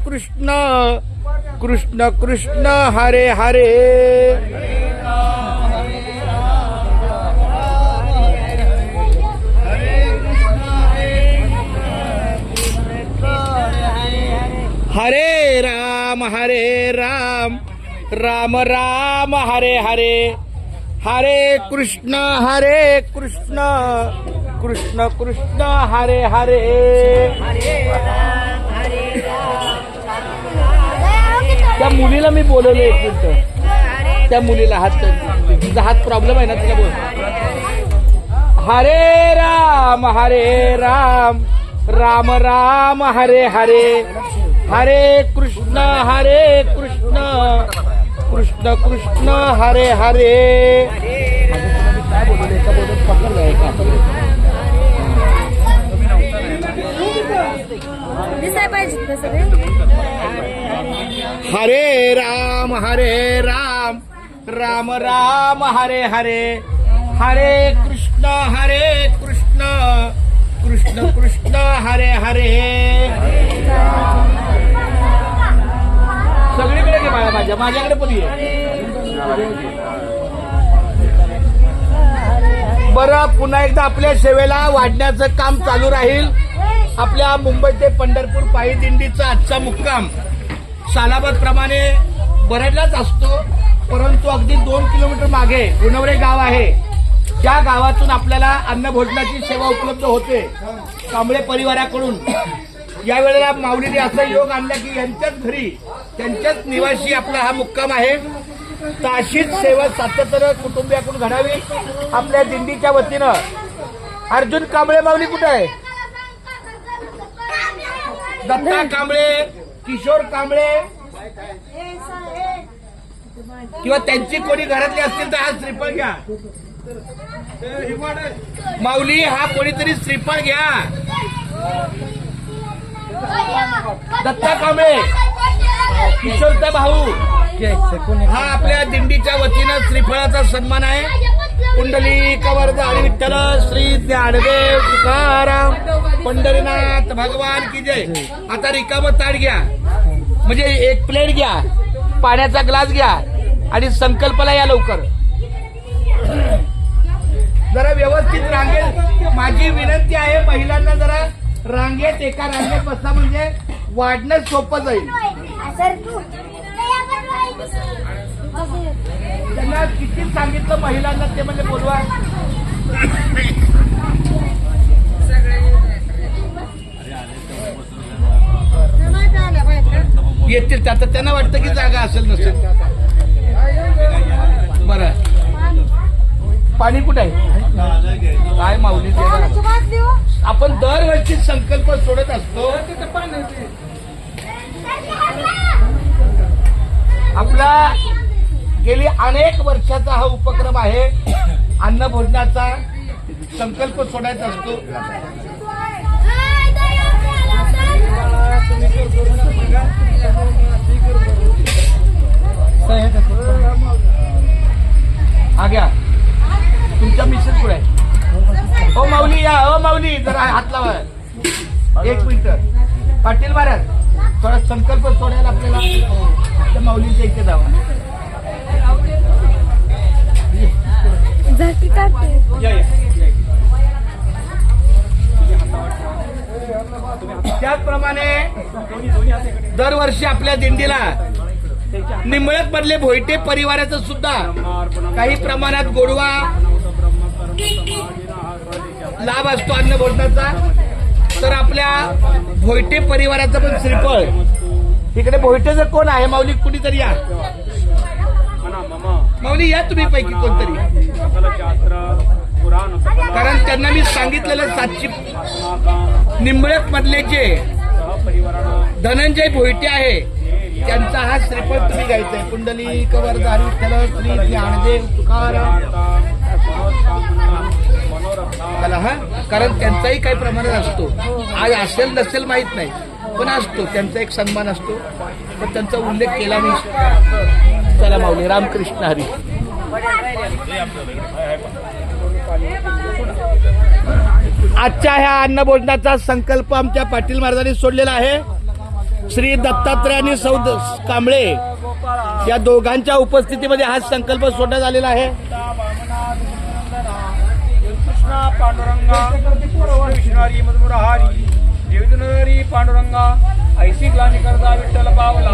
कृष्ण कृष्ण कृष्ण हरे हरे. हरे राम राम राम हरे हरे. हरे कृष्ण कृष्ण कृष्ण हरे हरे. त्या मुलीला मी बोलवलं एक मिनिट. त्या मुलीला तिचा हात प्रॉब्लेम आहे ना, तिला बोल. हरे राम राम राम हरे हरे. हरे कृष्ण कृष्ण कृष्ण हरे हरे. काय बोलले का बोलत पकडलंय का? हरे राम राम राम हरे हरे. हरे कृष्ण कृष्ण कृष्ण हरे हरे. सगळीकडे घे बाळा, माझ्याकडे पण ये. बरं, पुन्हा एकदा आपल्या सेवेला वाढण्याचं काम चालू राहील. आपल्या मुंबई ते पंढरपूर पायी दिंडीचा आजचा मुक्काम सालाबाद प्रमाणे बरडलाच असतो, परंतु अगदी 2 किलोमीटर मागे गुणवरे गाव आहे. त्या गावातून आपल्याला अन्नभोजनाची सेवा उपलब्ध होते कांबळे परिवाराकडून. यावेळेला माऊलीने असा योग आणला की यांच्याच घरी त्यांच्याच निवासी आपला हा मुक्काम आहे. तर अशीच सेवा सातत्यानं कुटुंबियाकडून घडावी आपल्या दिंडीच्या वतीनं. अर्जुन कांबळे माऊली कुठे आहे? दत्ता कांबळे, किशोर कांबळे किंवा त्यांची कोणी घरातली असतील तर हा श्रीफळ घ्या. माऊली हा कोणीतरी श्रीफळ घ्या. दत्ता कांबळे, किशोरचा भाऊ, हा आपल्या दिंडीच्या वतीनं श्रीफळाचा सन्मान आहे. कुंडलिक वरद हरी विठ्ठल श्री ज्ञानदेव तुकाराम पंढरीनाथ भगवान की जय. आता रिकामं ताट घ्या, म्हणजे एक प्लेट घ्या, पाण्याचा ग्लास घ्या आणि संकल्पाला या लवकर. जरा व्यवस्थित रांगेत माझी विनंती आहे, महिलांना जरा रांगेत एका रांगेत बसा, म्हणजे वाढणं सोपं जाईल. त्यांना किती सांगितलं महिलांना ते म्हणजे बोलवा. येतील आता, त्यांना वाटतं की जागा असेल नसेल. बरं, पाणी कुठे आहे? काय माऊली आपण दरवर्षी संकल्प सोडत असतो. आपला गेली अनेक वर्षाचा हा उपक्रम आहे. अन्नभोजनाचा संकल्प सोडायचा असतो. हा घ्या, तुमच्या मिसेस कुठे आहे? ओ माऊली या, ओ माऊली जरा हात लावा. 1 मिनिट. पाटील महाराज थोडा संकल्प सोडायला आपल्याला माऊलीच्या इथे जावा. त्याचप्रमाणे दरवर्षी आपल्या दिंडीला निंबळत मधले भोयटे परिवाराचं सुद्धा काही प्रमाणात गोडवा लाभ असतो अन्नभोजनाचा. तर आपल्या भोयटे परिवाराचं पण श्रीफळ इकडे. भोयटेचं कोण आहे माऊली? कुणीतरी या माऊली, या तुम्ही पैकी कोणतरी, कारण त्यांना मी सांगितलेलं 700 निंबळत मधले जे धनंजय भोयटे आहे त्यांचा हा श्रीफळ तुम्ही घ्यायचा आहे. कुंडलिक वरद हरी विठ्ठल श्री ज्ञानदेव तुकाराम. हा, कारण त्यांचाही काही प्रमाणात असतो. आज असेल नसेल माहित नाही, पण असतो त्यांचा एक सन्मान असतो. पण त्यांचा उल्लेख केला मी. चला माऊली, रामकृष्ण हरी. आजच्या ह्या अन्नभोजनाचा संकल्प आमच्या पाटील महाराजांनी सोडलेला आहे. श्री दत्तात्रय आणि सौ कांबळे या दोघांच्या उपस्थितीमध्ये हा संकल्प सोडण्यात आलेला आहे. कृष्णा पांडुरंगा विष्णुहरी मधुरहारी देवदुनहरी पांडुरंगा ऐशी ग्लानी करता विठ्ठल पावला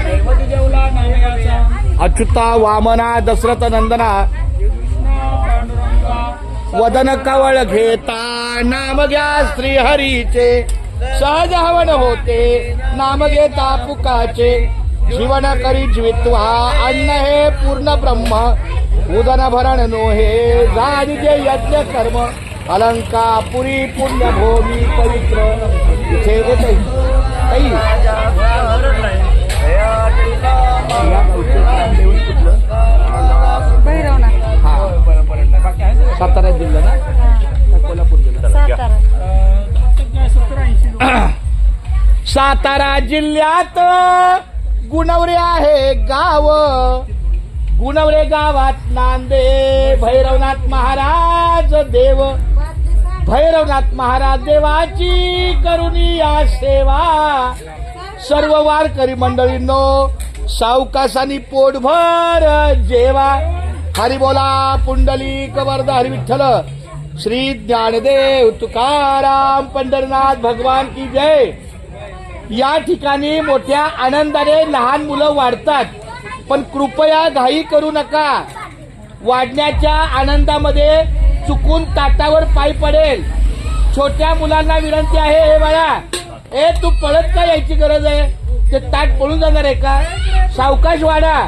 दैवती देवला नामयाचा अच्युता वामना दशरथ नंदना कृष्णा पांडुरंगा वदन कवळ घेता नाम घ्या श्रीहरीचे सहज हवन होते नाम घेता पुकाचे जीवन करी जीवित्वा अन्न हे पूर्ण ब्रह्म उदन भरण नोहे झाली जे यज्ञ कर्म अलंकापुरी पुण्यभूमी पवित्र इथे येते काही सातारा जिल्हा ना कोल्हापूर जिल्हा सातारा जिल्ह्यात गुणवरे आहे गाव गुणवरे गावात नांदे भैरवनाथ महाराज देव भैरवनाथ महाराज देवाची करुणी या सेवा सर्व वारकरी मंडळींनो सावकासानी पोटभर जेवा हरी बोला पुंडलिक वरद हरी विठ्ठल श्री ज्ञानदेव तुकाराम पंढरीनाथ भगवान की जय. या ठिकाणी मोठ्या आनंदाने लहान मुलं वाढतात पण कृपया घाई करू नका. वाढण्याच्या आनंदामध्ये चुकून ताटावर पाय पडेल. छोट्या मुलांना विनंती आहे हे बाळा ए तू पळत का यायची गरज आहे ते ताट पळून जाणार आहे का सावकाश वाढा.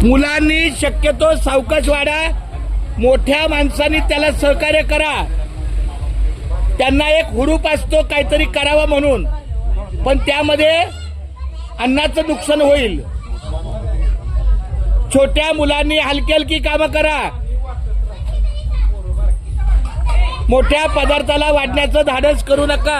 मुलांनी शक्यतो सावकाश वाढा. मोठ्या माणसांनी त्याला सहकार्य करा. त्यांना एक हुरूप असतो काहीतरी करावं म्हणून पण त्यामध्ये अन्नाचं नुकसान होईल. छोट्या मुलांनी हलकी हलकी कामं करा. मोठ्या पदार्थाला वाढण्याचं धाडस करू नका.